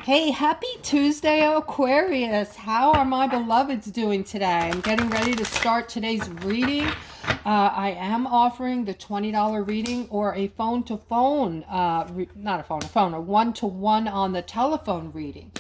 Hey, happy Tuesday, Aquarius. How are my beloveds doing today? I'm getting ready to start today's reading. I am offering the $20 reading or a phone-to-phone, not a phone, a one-to-one on the telephone reading.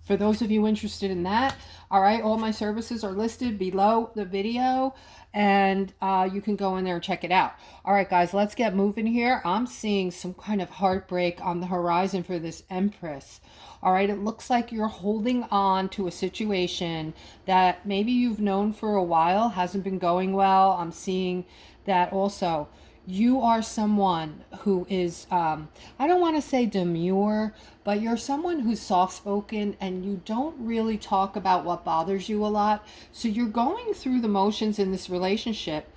For those of you interested in that, all right, all my services are listed below the video, and you can go in there and check it out. All right, guys, let's get moving here. I'm seeing some kind of heartbreak on the horizon for this Empress. All right, it looks like you're holding on to a situation that maybe you've known for a while, hasn't been going well. I'm seeing that also you are someone who is, I don't want to say demure, but you're someone who's soft-spoken and you don't really talk about what bothers you a lot. So you're going through the motions in this relationship.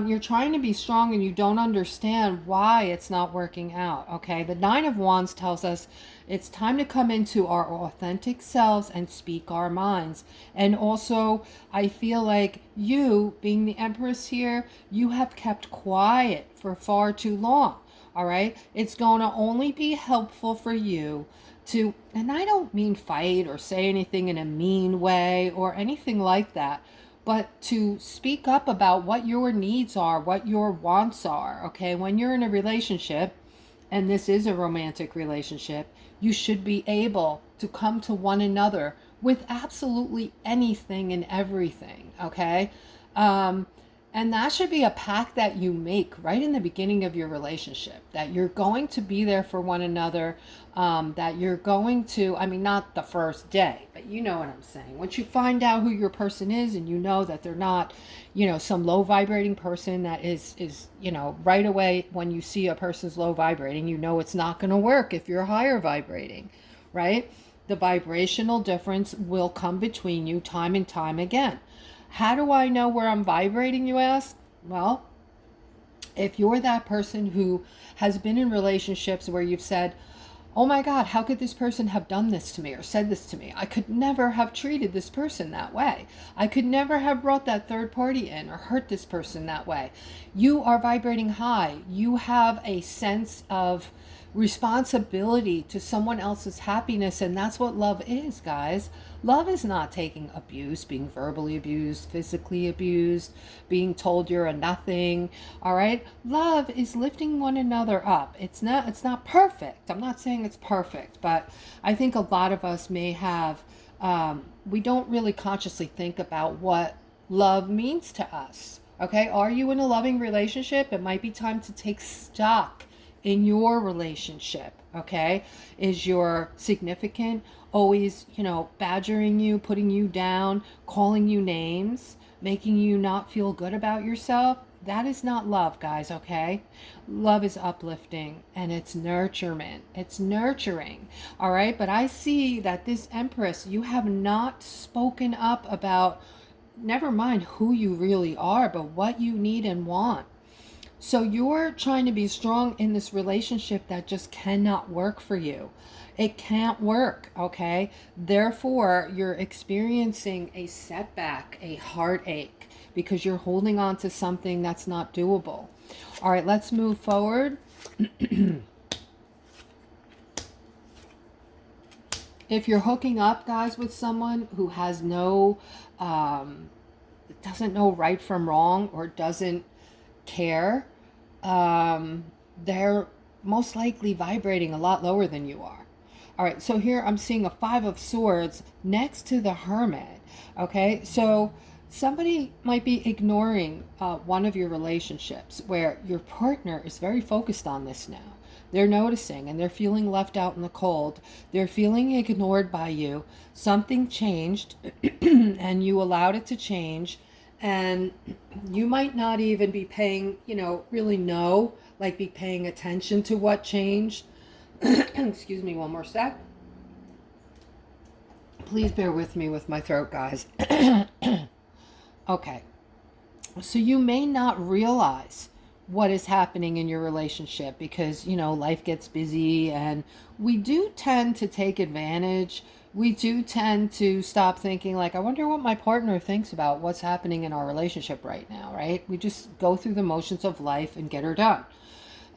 You're trying to be strong and you don't understand why it's not working out. Okay, the Nine of Wands tells us it's time to come into our authentic selves and speak our minds. And also, I feel like you, being the Empress here, you have kept quiet for far too long. All right, it's going to only be helpful for you to, and I don't mean fight or say anything in a mean way or anything like that, but to speak up about what your needs are, what your wants are, okay? When you're in a relationship, and this is a romantic relationship, you should be able to come to one another with absolutely anything and everything, okay? And that should be a pact that you make right in the beginning of your relationship, that you're going to be there for one another, that you're going to, I mean, not the first day, but you know what I'm saying. Once you find out who your person is and you know that they're not, some low vibrating person that is, right away when you see a person's low vibrating, you know it's not going to work if you're higher vibrating, right? The vibrational difference will come between you time and time again. How do I know where I'm vibrating, you ask? Well, if you're that person who has been in relationships where you've said, oh my God, how could this person have done this to me or said this to me? I could never have treated this person that way. I could never have brought that third party in or hurt this person that way. You are vibrating high. You have a sense of responsibility to someone else's happiness, and that's what love is, guys. Love is not taking abuse, being verbally abused, physically abused, being told you're a nothing. All right, love is lifting one another up. It's not perfect. I'm not saying it's perfect, but I think a lot of us may have, we don't really consciously think about what love means to us. Okay, are you in a loving relationship? It might be time to take stock in your relationship. Okay, is your significant always, badgering you, putting you down, calling you names, making you not feel good about yourself? That is not love, guys. Okay, love is uplifting and it's nurturement, it's nurturing. All right, but I see that this Empress, you have not spoken up about, never mind who you really are, but what you need and want. So you're trying to be strong in this relationship that just cannot work for you. It can't work, okay? Therefore, you're experiencing a setback, a heartache, because you're holding on to something that's not doable. All right, let's move forward. If you're hooking up, guys, with someone who has doesn't know right from wrong or doesn't care, they're most likely vibrating a lot lower than you are. All right, so here I'm seeing a Five of Swords next to the Hermit. Okay, so somebody might be ignoring one of your relationships where your partner is very focused on this now. They're noticing and they're feeling left out in the cold. They're feeling ignored by you. Something changed and you allowed it to change. And you might not even be paying, really be paying attention to what changed. Excuse me one more sec. Please bear with me with my throat, guys. Okay. So you may not realize what is happening in your relationship because, life gets busy and we do tend to take advantage. We do tend to stop thinking like, I wonder what my partner thinks about what's happening in our relationship right now, right? We just go through the motions of life and get her done.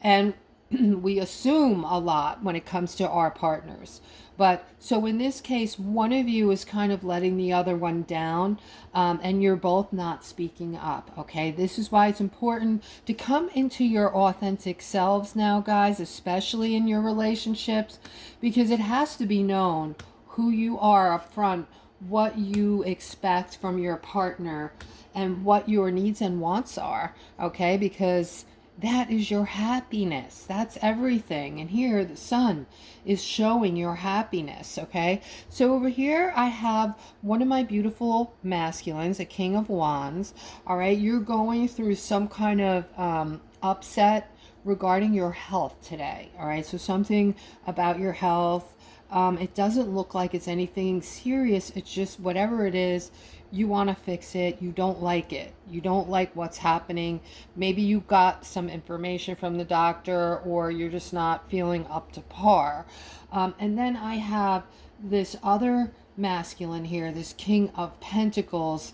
And we assume a lot when it comes to our partners. But so in this case, one of you is kind of letting the other one down, and you're both not speaking up. Okay, this is why it's important to come into your authentic selves now, guys, especially in your relationships, because it has to be known who you are up front, what you expect from your partner, and what your needs and wants are. Okay, because that is your happiness. That's everything. And here the sun is showing your happiness. Okay. So over here I have one of my beautiful masculines, a King of Wands. All right. You're going through some kind of upset regarding your health today. All right. So something about your health. It doesn't look like it's anything serious. It's just whatever it is, you want to fix it. You don't like it. You don't like what's happening. Maybe you got some information from the doctor, or you're just not feeling up to par. And then I have this other masculine here, this King of Pentacles,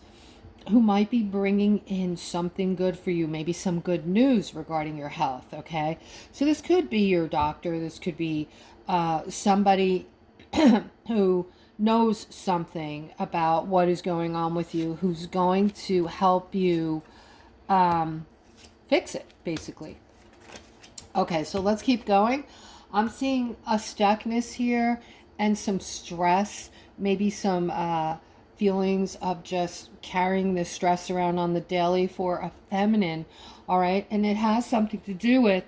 who might be bringing in something good for you, maybe some good news regarding your health. Okay. So this could be your doctor. This could be somebody who knows something about what is going on with you, who's going to help you fix it, basically. Okay, so let's keep going. I'm seeing a stuckness here and some stress, maybe some feelings of just carrying this stress around on the daily for a feminine. All right, and it has something to do with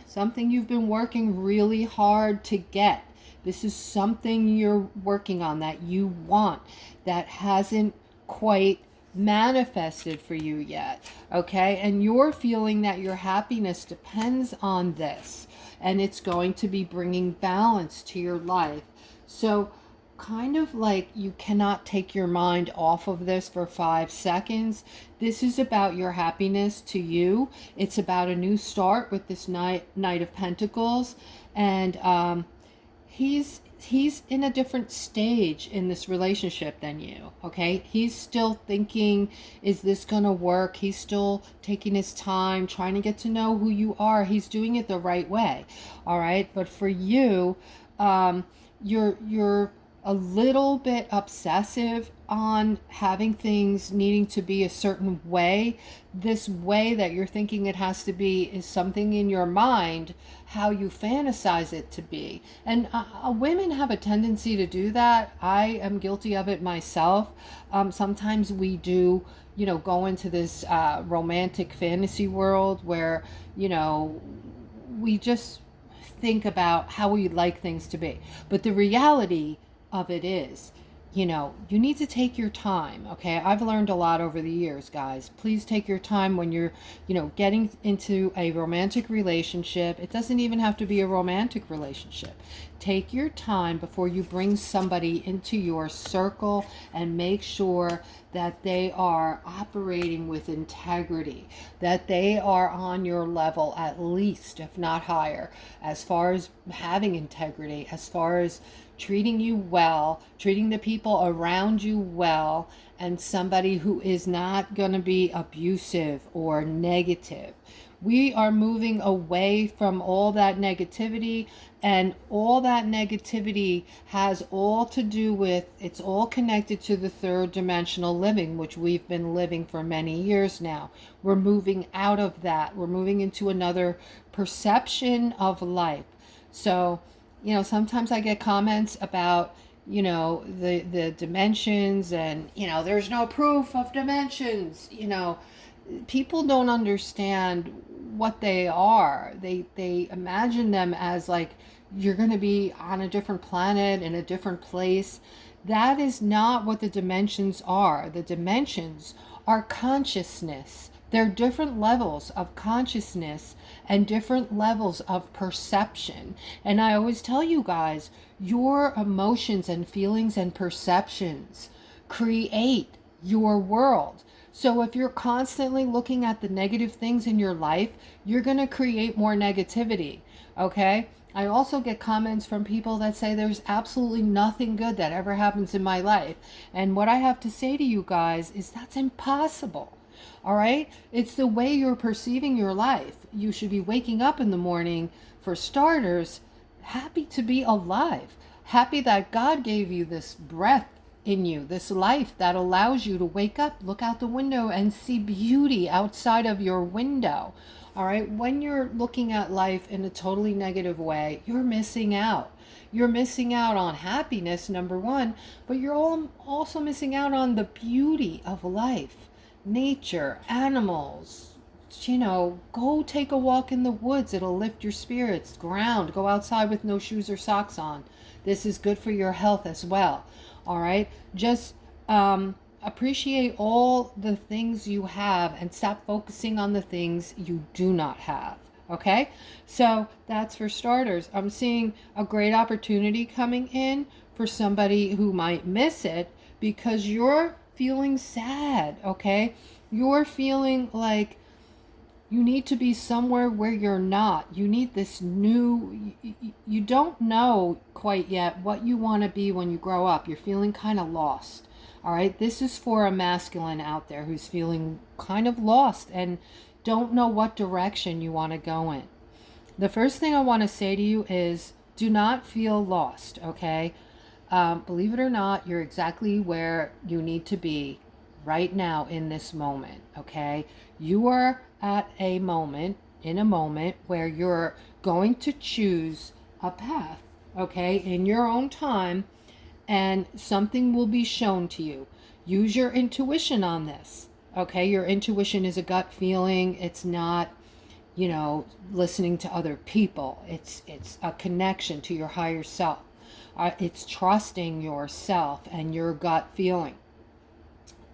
something you've been working really hard to get. This is something you're working on that you want, that hasn't quite manifested for you yet. Okay, and you're feeling that your happiness depends on this, and it's going to be bringing balance to your life. So kind of like you cannot take your mind off of this for 5 seconds. This is about your happiness to you. It's about a new start with this Knight of Pentacles, and he's in a different stage in this relationship than you. Okay, he's still thinking, is this gonna work? He's still taking his time trying to get to know who you are. He's doing it the right way. All right, but for you, you're a little bit obsessive on having things needing to be a certain way. This way that you're thinking it has to be is something in your mind, how you fantasize it to be. And women have a tendency to do that. I am guilty of it myself. Sometimes we do, go into this romantic fantasy world where, we just think about how we'd like things to be. But the reality of it is, you need to take your time. Okay, I've learned a lot over the years, guys. Please take your time when you're getting into a romantic relationship. It doesn't even have to be a romantic relationship. Take your time before you bring somebody into your circle, and make sure that they are operating with integrity, that they are on your level at least, if not higher, as far as having integrity, as far as treating you well, treating the people around you well, and somebody who is not going to be abusive or negative. We are moving away from all that negativity, and all that negativity has all to do with, it's all connected to the third dimensional living, which we've been living for many years now. We're moving out of that. We're moving into another perception of life. So, sometimes I get comments about, the dimensions, and, there's no proof of dimensions. People don't understand what they are. They imagine them as like, you're going to be on a different planet, in a different place. That is not what the dimensions are. The dimensions are consciousness. They're different levels of consciousness and different levels of perception. And I always tell you guys, your emotions and feelings and perceptions create your world. So if you're constantly looking at the negative things in your life, you're going to create more negativity. Okay? I also get comments from people that say there's absolutely nothing good that ever happens in my life. And what I have to say to you guys is that's impossible. All right? It's the way you're perceiving your life. you should be waking up in the morning, for starters, happy to be alive, happy that God gave you this breath in you, this life that allows you to wake up, look out the window, and see beauty outside of your window. All right, when you're looking at life in a totally negative way, you're missing out. You're missing out on happiness, number one, but you're also missing out on the beauty of life, nature, animals. Go take a walk in the woods. It'll lift your spirits. Ground. Go outside with no shoes or socks on. This is good for your health as well. All right. Just appreciate all the things you have and stop focusing on the things you do not have. Okay. So that's for starters. I'm seeing a great opportunity coming in for somebody who might miss it because you're feeling sad. Okay. You're feeling like you need to be somewhere where you're not. You need this new, you don't know quite yet what you want to be when you grow up. You're feeling kind of lost. All right. This is for a masculine out there who's feeling kind of lost and don't know what direction you want to go in. The first thing I want to say to you is do not feel lost. Okay. Believe it or not, you're exactly where you need to be right now in this moment. Okay. You are at a moment, in a moment where you're going to choose a path, okay, in your own time, and something will be shown to you. Use your intuition on this, okay? Your intuition is a gut feeling. It's not, listening to other people. It's a connection to your higher self. It's trusting yourself and your gut feeling.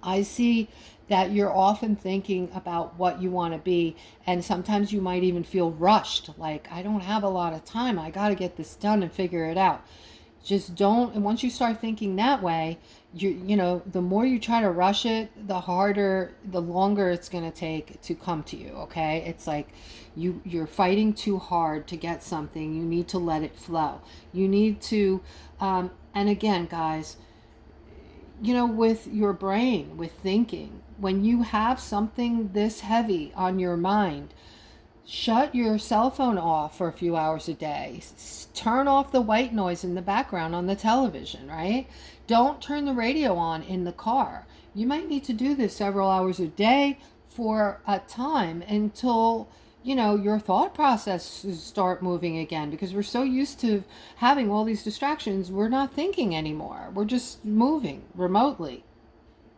I see that you're often thinking about what you want to be, and sometimes you might even feel rushed, like I don't have a lot of time, I got to get this done and figure it out. Just don't. And once you start thinking that way, the more you try to rush it, the longer it's going to take to come to you. Okay, it's like you're fighting too hard to get something. You need to let it flow. You need to and again, guys, with your brain, with thinking, when you have something this heavy on your mind, shut your cell phone off for a few hours a day. Turn off the white noise in the background on the television, right? Don't turn the radio on in the car. You might need to do this several hours a day for a time until your thought processes start moving again, because we're so used to having all these distractions, we're not thinking anymore. We're just moving remotely.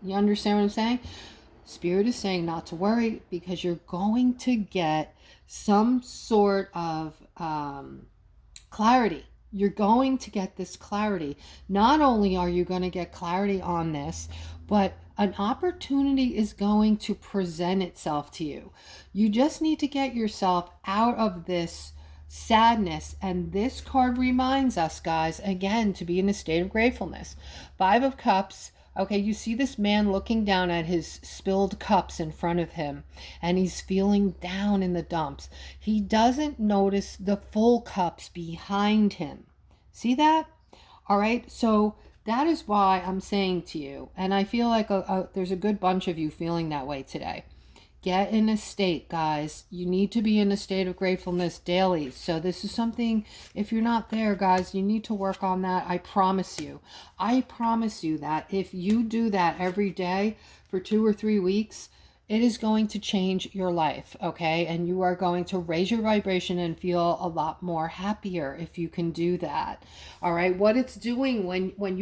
You understand what I'm saying? Spirit is saying not to worry, because you're going to get some sort of clarity. You're going to get this clarity. Not only are you going to get clarity on this, but an opportunity is going to present itself to you. You just need to get yourself out of this sadness. And this card reminds us, guys, again, to be in a state of gratefulness. 5 of Cups. Okay, you see this man looking down at his spilled cups in front of him, and he's feeling down in the dumps. He doesn't notice the full cups behind him. See that? All right, so that is why I'm saying to you, and I feel like there's a good bunch of you feeling that way today. Get in a state, guys. You need to be in a state of gratefulness daily. So this is something, if you're not there, guys, you need to work on that. I promise you. I promise you that if you do that every day for 2 or 3 weeks, it is going to change your life, okay? And you are going to raise your vibration and feel a lot more happier if you can do that. All right? What it's doing when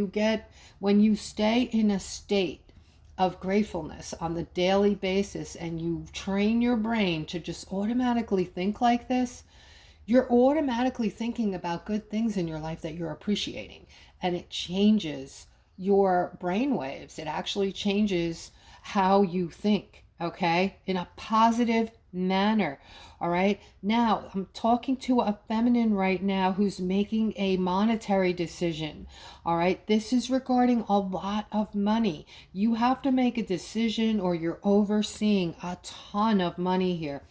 you stay in a state of gratefulness on the daily basis, and you train your brain to just automatically think like this, you're automatically thinking about good things in your life that you're appreciating, and it changes your brain waves. It actually changes how you think, okay, in a positive manner. All right, now I'm talking to a feminine right now who's making a monetary decision. All right, this is regarding a lot of money. You have to make a decision, or you're overseeing a ton of money here.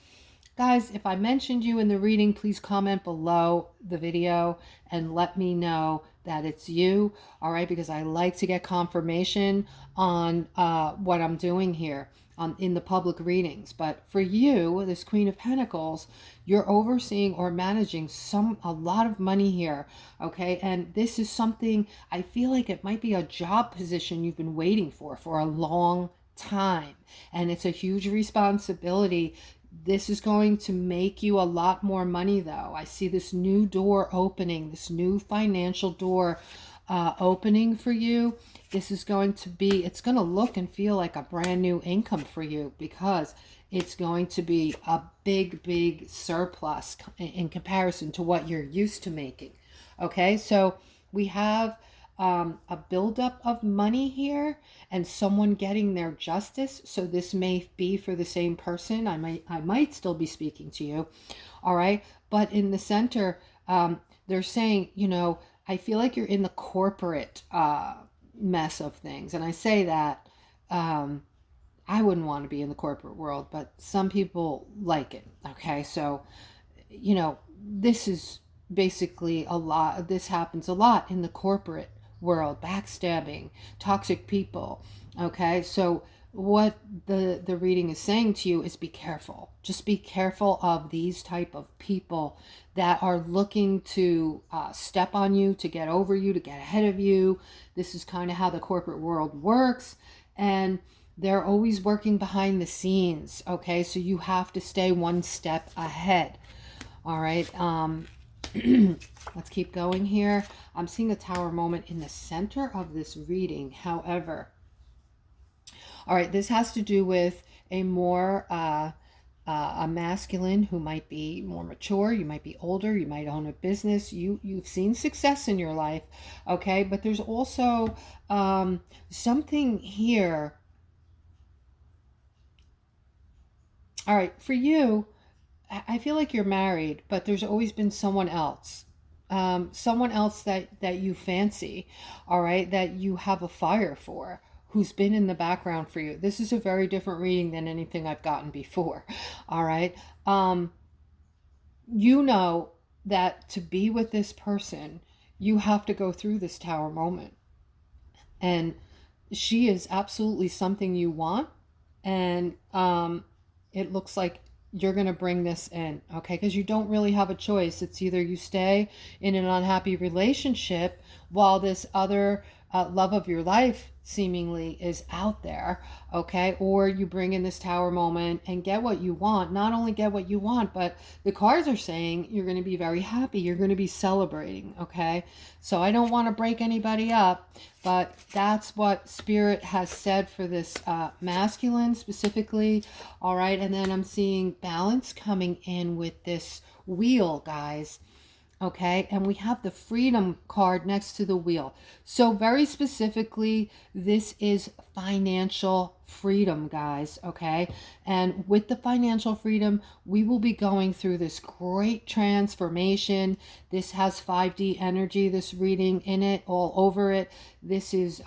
Guys, if I mentioned you in the reading, please comment below the video and let me know that it's you. All right, because I like to get confirmation on what I'm doing here. in the public readings. But for you, this Queen of Pentacles, you're overseeing or managing a lot of money here, okay? And this is something, I feel like it might be a job position you've been waiting for a long time, and it's a huge responsibility. This is going to make you a lot more money, though. I see this new door opening, this new financial door opening for you. This is going to be, it's going to look and feel like a brand new income for you, because it's going to be a big surplus in comparison to what you're used to making. Okay, so we have a buildup of money here and someone getting their justice. So this may be for the same person. I might still be speaking to you. All right, but in the center, they're saying, you know, I feel like you're in the corporate mess of things. And I say that, I wouldn't want to be in the corporate world, but some people like it. Okay, so, you know, this is basically a lot. This happens a lot in the corporate world, backstabbing, toxic people. Okay, so what the reading is saying to you is be careful. Just be careful of these type of people that are looking to step on you, to get over you, to get ahead of you. This is kind of how the corporate world works, and they're always working behind the scenes. Okay, so you have to stay one step ahead. All right, let's keep going here. I'm seeing a Tower moment in the center of this reading. However, all right, this has to do with a more a masculine who might be more mature. You might be older. You might own a business. You've seen success in your life, okay? But there's also something here. All right, for you, I feel like you're married, but there's always been someone else. Someone else that you fancy, all right, that you have a fire for, who's been in the background for you. This is a very different reading than anything I've gotten before, all right? You know that to be with this person, you have to go through this Tower moment. And she is absolutely something you want, and it looks like you're going to bring this in, okay? Because you don't really have a choice. It's either you stay in an unhappy relationship while this other love of your life seemingly is out there, okay? Or you bring in this Tower moment and get what you want. Not only get what you want, but the cards are saying you're going to be very happy. You're going to be celebrating, okay? So I don't want to break anybody up, but that's what Spirit has said for this masculine specifically, all right? And then I'm seeing balance coming in with this wheel, guys. Okay, and we have the Freedom card next to the wheel. So very specifically, this is financial freedom, guys, okay? And with the financial freedom, we will be going through this great transformation. This has 5D energy, this reading in it, all over it. This is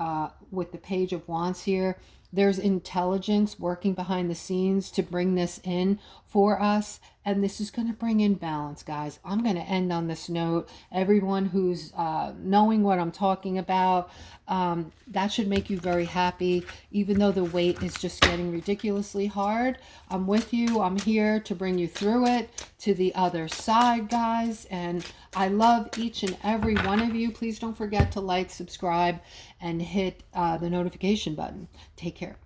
with the Page of Wands here. There's intelligence working behind the scenes to bring this in for us. And this is going to bring in balance, guys. I'm going to end on this note. Everyone who's knowing what I'm talking about, that should make you very happy. Even though the weight is just getting ridiculously hard, I'm with you. I'm here to bring you through it to the other side, guys. And I love each and every one of you. Please don't forget to like, subscribe, and hit the notification button. Take care.